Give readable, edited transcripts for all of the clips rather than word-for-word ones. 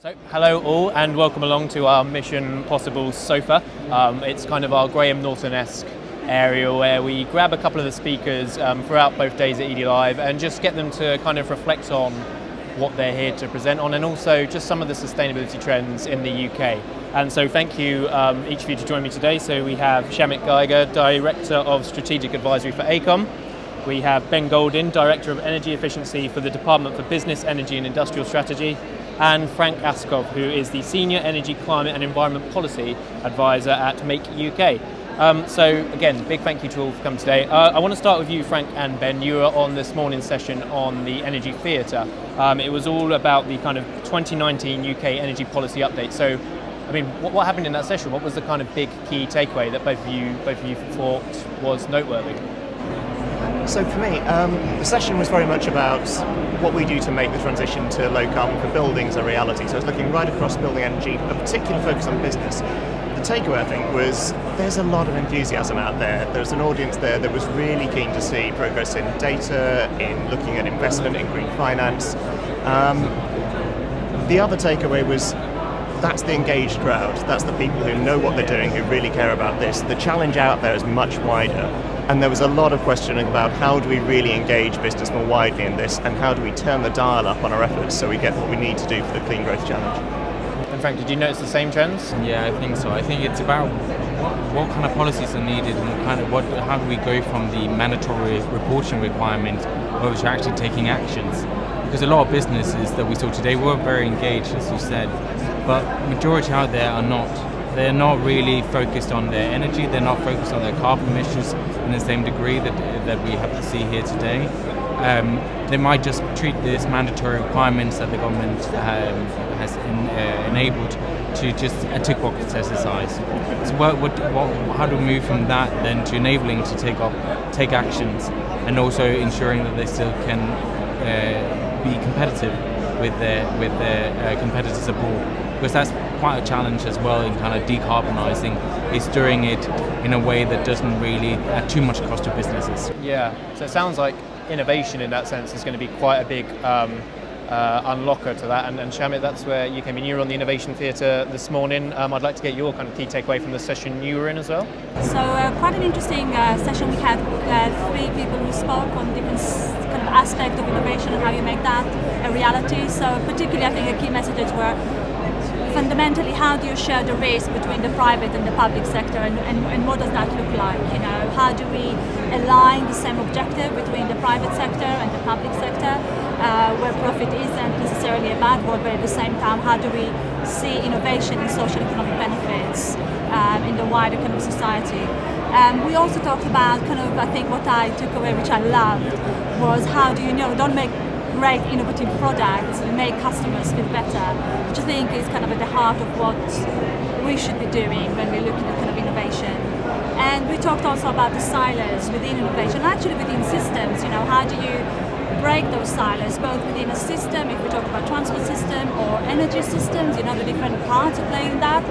So, hello all and welcome along to our Mission Possible sofa. It's kind of our Graham Norton-esque area where we grab a couple of the speakers throughout both days at Edie Live and just get them to kind of reflect on what they're here to present on and also just some of the sustainability trends in the UK. And so thank you each of you to join me today. So we have Shamit Gaiger, Director of Strategic Advisory for Aecom. We have Ben Goldin, Director of Energy Efficiency for the Department for Business, Energy and Industrial Strategy, and Frank Askov, who is the Senior Energy, Climate and Environment Policy Advisor at Make UK. So again, big thank you to all for coming today. I want to start with you, Frank and Ben. You were on this morning's session on the Energy Theatre. It was all about the kind of 2019 UK energy policy update. So, I mean, what happened in that session? What was the kind of big key takeaway that both of you thought was noteworthy? So for me, the session was very much about what we do to make the transition to low carbon for buildings a reality. So I was looking right across building energy, a particular focus on business. The takeaway, I think, was there's a lot of enthusiasm out there. There's an audience there that was really keen to see progress in data, in looking at investment in green finance. The other takeaway was that's the engaged crowd. That's the people who know what they're doing, who really care about this. The challenge out there is much wider. And there was a lot of questioning about how do we really engage business more widely in this and how do we turn the dial up on our efforts so we get what we need to do for the Clean Growth Challenge. And Frank, did you notice the same trends? Yeah, I think so. I think it's about what kind of policies are needed and how do we go from the mandatory reporting requirement over to actually taking actions. Because a lot of businesses that we saw today were very engaged, as you said, but majority out there are not. They're not really focused on their energy, they're not focused on their carbon emissions in the same degree that we have to see here today. They might just treat these mandatory requirements that the government has enabled to just a tick box exercise. So how do we move from that then to enabling to take actions and also ensuring that they still can be competitive with their competitors abroad? Because that's quite a challenge as well in kind of decarbonising, is doing it in a way that doesn't really add too much cost to businesses. Yeah, so it sounds like innovation in that sense is going to be quite a big unlocker to that. And Shamit, that's where you came in. You were on the Innovation Theatre this morning. I'd like to get your kind of key takeaway from the session you were in as well. So quite an interesting session. We had three people who spoke on different kind of aspect of innovation and how you make that a reality. So particularly I think the key messages were fundamentally, how do you share the risk between the private and the public sector, and what does that look like? You know, how do we align the same objective between the private sector and the public sector, where profit isn't necessarily a bad word, but at the same time, how do we see innovation and social economic benefits in the wider kind of society? We also talked about kind of, I think what I took away, which I loved, was how do you don't make great innovative products and make customers feel better, which I think is kind of at the heart of what we should be doing when we're looking at kind of innovation. And we talked also about the silos within innovation, actually within systems. How do you break those silos, both within a system, if we talk about transport system or energy systems, the different parts are playing that,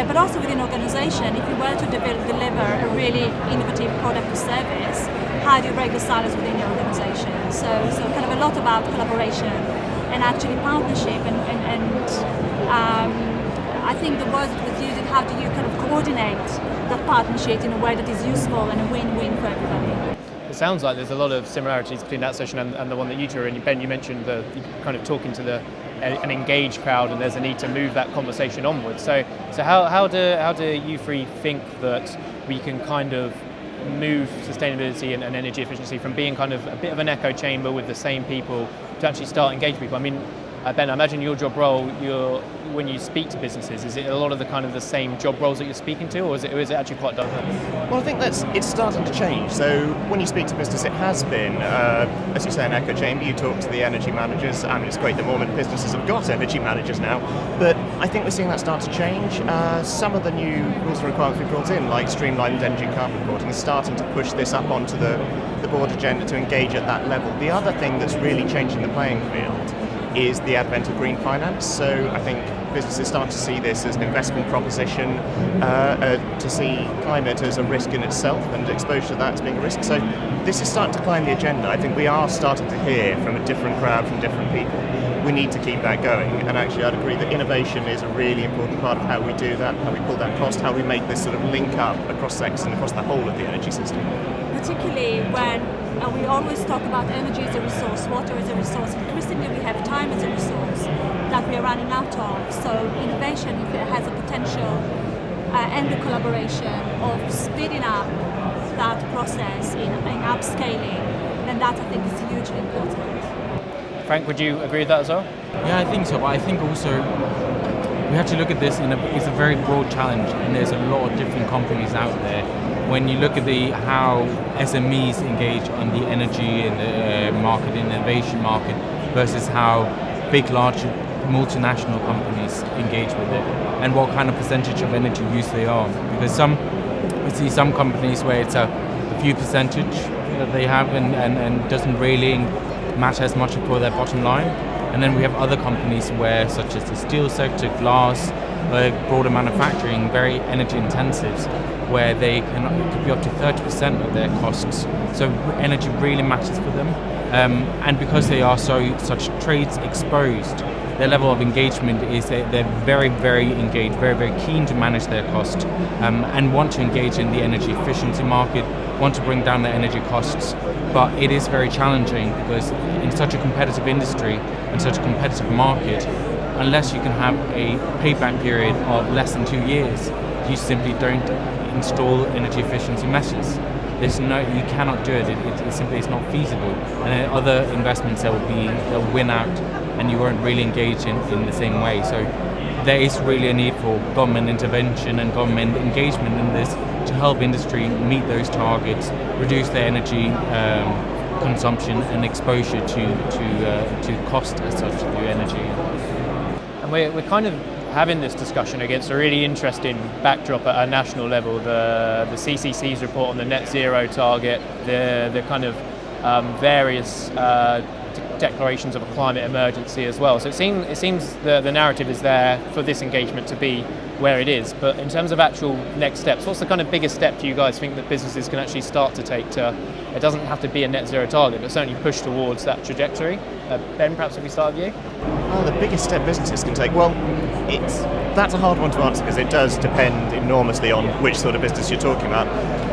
but also within organization. If you were to deliver a really innovative product or service, how do you break the silos within your organization? So kind of a lot about collaboration and actually partnership and I think the word that was used, how do you kind of coordinate that partnership in a way that is useful and a win-win for everybody? It sounds like there's a lot of similarities between that session and the one that you two are in. Ben, you mentioned the kind of talking to an engaged crowd, and there's a need to move that conversation onwards. So how do you three think that we can kind of move sustainability and energy efficiency from being kind of a bit of an echo chamber with the same people to actually start engaging people? I mean, Ben, I imagine your job role, when you speak to businesses, is it a lot of the same job roles that you're speaking to, or is it actually quite diverse? Well, I think it's starting to change. So when you speak to business, it has been, as you say, an echo chamber. You talk to the energy managers. I mean, it's great that more businesses have got energy managers now, but I think we're seeing that start to change. Some of the new rules and requirements we've brought in, like streamlined energy and carbon reporting, is starting to push this up onto the board agenda to engage at that level. The other thing that's really changing the playing field is the advent of green finance. So I think businesses start to see this as an investment proposition, to see climate as a risk in itself and exposure to that as being a risk. So this is starting to climb the agenda. I think we are starting to hear from a different crowd, from different people. We need to keep that going, and actually I'd agree that innovation is a really important part of how we do that, how we pull down cost, how we make this sort of link up across sectors and across the whole of the energy system. Particularly when we always talk about energy as a resource, water as a resource. Increasingly we have time as a resource that we are running out of. So innovation, if it has a potential and the collaboration of speeding up that process in upscaling, then that I think is hugely important. Frank, would you agree with that as well? Yeah, I think so, but I think also we have to look at this it's a very broad challenge, and there's a lot of different companies out there. When you look at how SMEs engage on the energy and the market, innovation market, versus how big, large multinational companies engage with it, and what kind of percentage of energy use they are. Because we see some companies where it's a few percentage that they have and doesn't really matter as much for their bottom line. And then we have other companies where, such as the steel sector, glass, broader manufacturing, very energy intensive, where it could be up to 30% of their costs. So energy really matters for them. And because they are such trades exposed, their level of engagement is they're very, very engaged, very, very keen to manage their cost, and want to engage in the energy efficiency market, want to bring down their energy costs. But it is very challenging because in such a competitive industry and such a competitive market, unless you can have a payback period of less than 2 years, you simply don't install energy efficiency measures. You cannot do it. It simply is not feasible. And then other investments they'll win out, and you won't really engage in the same way. So there is really a need for government intervention and government engagement in this to help industry meet those targets, reduce their energy consumption and exposure to cost as such through energy. And we're kind of having this discussion against a really interesting backdrop at a national level. The CCC's report on the net zero target, the kind of various declarations of a climate emergency as well. So it seems the narrative is there for this engagement to be where it is. But in terms of actual next steps, what's the kind of biggest step do you guys think that businesses can actually start to take to, it doesn't have to be a net zero target, but certainly push towards that trajectory? Ben, perhaps if we start with you? Well, the biggest step businesses can take, that's a hard one to answer because it does depend enormously on which sort of business you're talking about.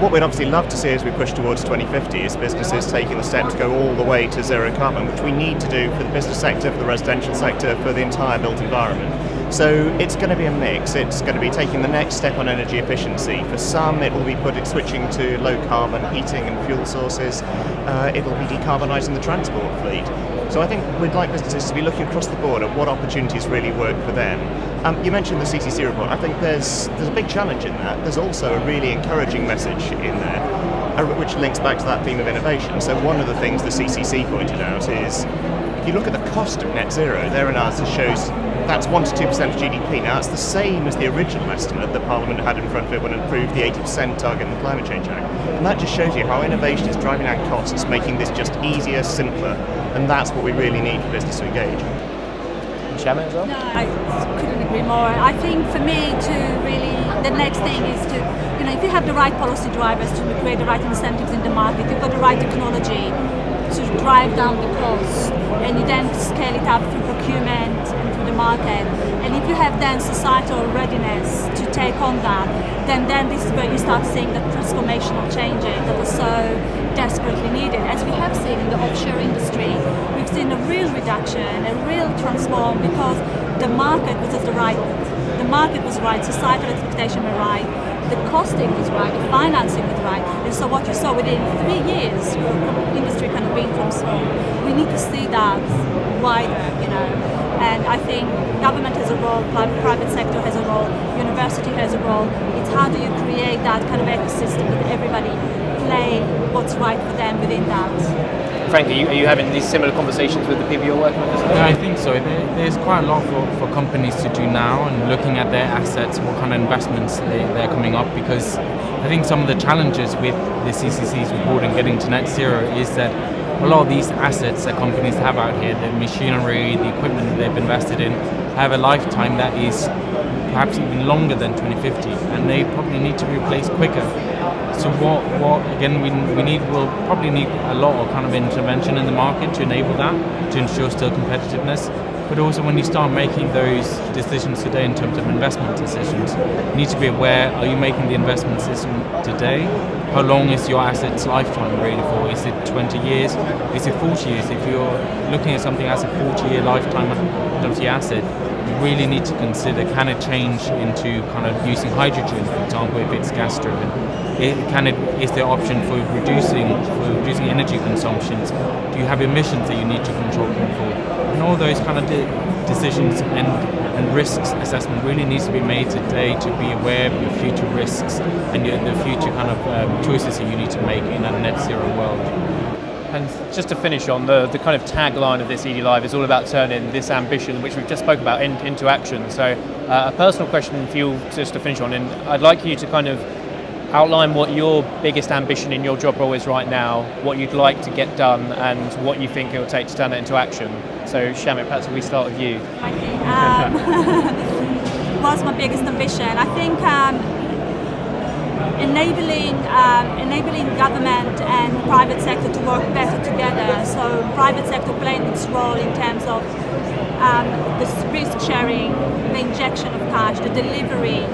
What we'd obviously love to see as we push towards 2050 is businesses taking the step to go all the way to zero carbon, which we need to do for the business sector, for the residential sector, for the entire built environment. So it's going to be a mix. It's going to be taking the next step on energy efficiency. For some, it will be switching to low carbon heating and fuel sources. It will be decarbonising the transport fleet. So I think we'd like businesses to be looking across the board at what opportunities really work for them. You mentioned the CCC report. I think there's a big challenge in that. There's also a really encouraging message in there, which links back to that theme of innovation. So one of the things the CCC pointed out is, if you look at the cost of net zero, their analysis shows that's 1 to 2% of GDP. Now, it's the same as the original estimate that Parliament had in front of it when it approved the 80% target in the Climate Change Act. And that just shows you how innovation is driving down costs, making this just easier, simpler, and that's what we really need for business to engage. Shamit as well? No, I couldn't agree more. I think for me the next thing is to, if you have the right policy drivers to create the right incentives in the market, you've got the right technology to drive down the cost, and you then scale it up through procurement and through the market. And if you have then societal readiness to take on that, then this is where you start seeing the transformational changes that are so desperately needed. As we have seen in the offshore industry, we've seen a real reduction, a real transform, because the market was right. The market was right, societal expectations were right, the costing was right, the financing was right. And so what you saw within 3 years, industry kind of being transformed. We need to see that wider, And I think government has a role, private sector has a role, university has a role. It's how do you create that kind of ecosystem with everybody play what's right for them within that. Frank, are you having these similar conversations with the people you're working with? Yeah, I think so. There's quite a lot for companies to do now, and looking at their assets, what kind of investments they're coming up, because I think some of the challenges with the CCC's report and getting to net zero is that a lot of these assets that companies have out here, the machinery, the equipment that they've invested in, have a lifetime that is perhaps even longer than 2050, and they probably need to be replaced quicker. So what again we'll probably need a lot of kind of intervention in the market to enable that, to ensure still competitiveness. But also when you start making those decisions today in terms of investment decisions, you need to be aware, are you making the investment decision today? How long is your asset's lifetime really for? Is it 20 years? Is it 40 years? If you're looking at something as a 40-year lifetime of the asset, you really need to consider, can it change into kind of using hydrogen, for example, if it's gas driven? Is there option for reducing energy consumptions? Do you have emissions that you need to control going forward? And all those kind of decisions and risks assessment really needs to be made today to be aware of your future risks and the future kind of choices that you need to make in a net zero world. And just to finish on, the kind of tagline of this Edie Live is all about turning this ambition, which we've just spoke about, into action. So a personal question for you just to finish on, and I'd like you to kind of outline what your biggest ambition in your job role is right now, what you'd like to get done, and what you think it will take to turn it into action. So Shamit, perhaps if we start with you. Okay. What's my biggest ambition? I think enabling government and private sector to work better together. So private sector playing its role in terms of this risk sharing, the injection of cash, the delivery,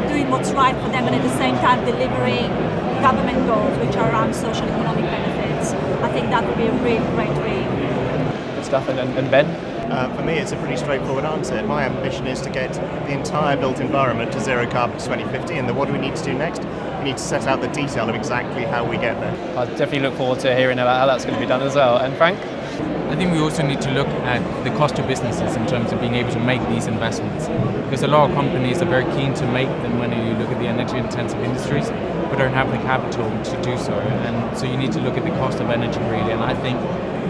doing what's right for them, and at the same time delivering government goals which are around social economic benefits. I think that would be a really great way. Good stuff. And Ben? For me, it's a pretty straightforward answer. My ambition is to get the entire built environment to zero carbon to 2050, and then what do we need to do next? We need to set out the detail of exactly how we get there. I definitely look forward to hearing about how that's going to be done as well. And Frank? I think we also need to look at the cost to businesses in terms of being able to make these investments, because a lot of companies are very keen to make them when you look at the energy intensive industries, but don't have the capital to do so, and so you need to look at the cost of energy really. And I think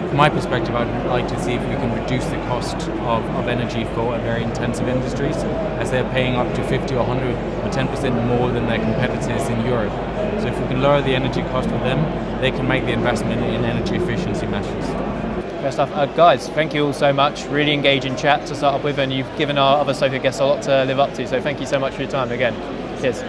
from my perspective, I'd like to see if we can reduce the cost of energy for very intensive industries, as they're paying up to 50 or 100 or 10% more than their competitors in Europe. So if we can lower the energy cost for them, they can make the investment in energy efficiency measures. Great stuff. Guys, thank you all so much. Really engaging chat to start off with, and you've given our other Sofa guests a lot to live up to, so thank you so much for your time again. Cheers.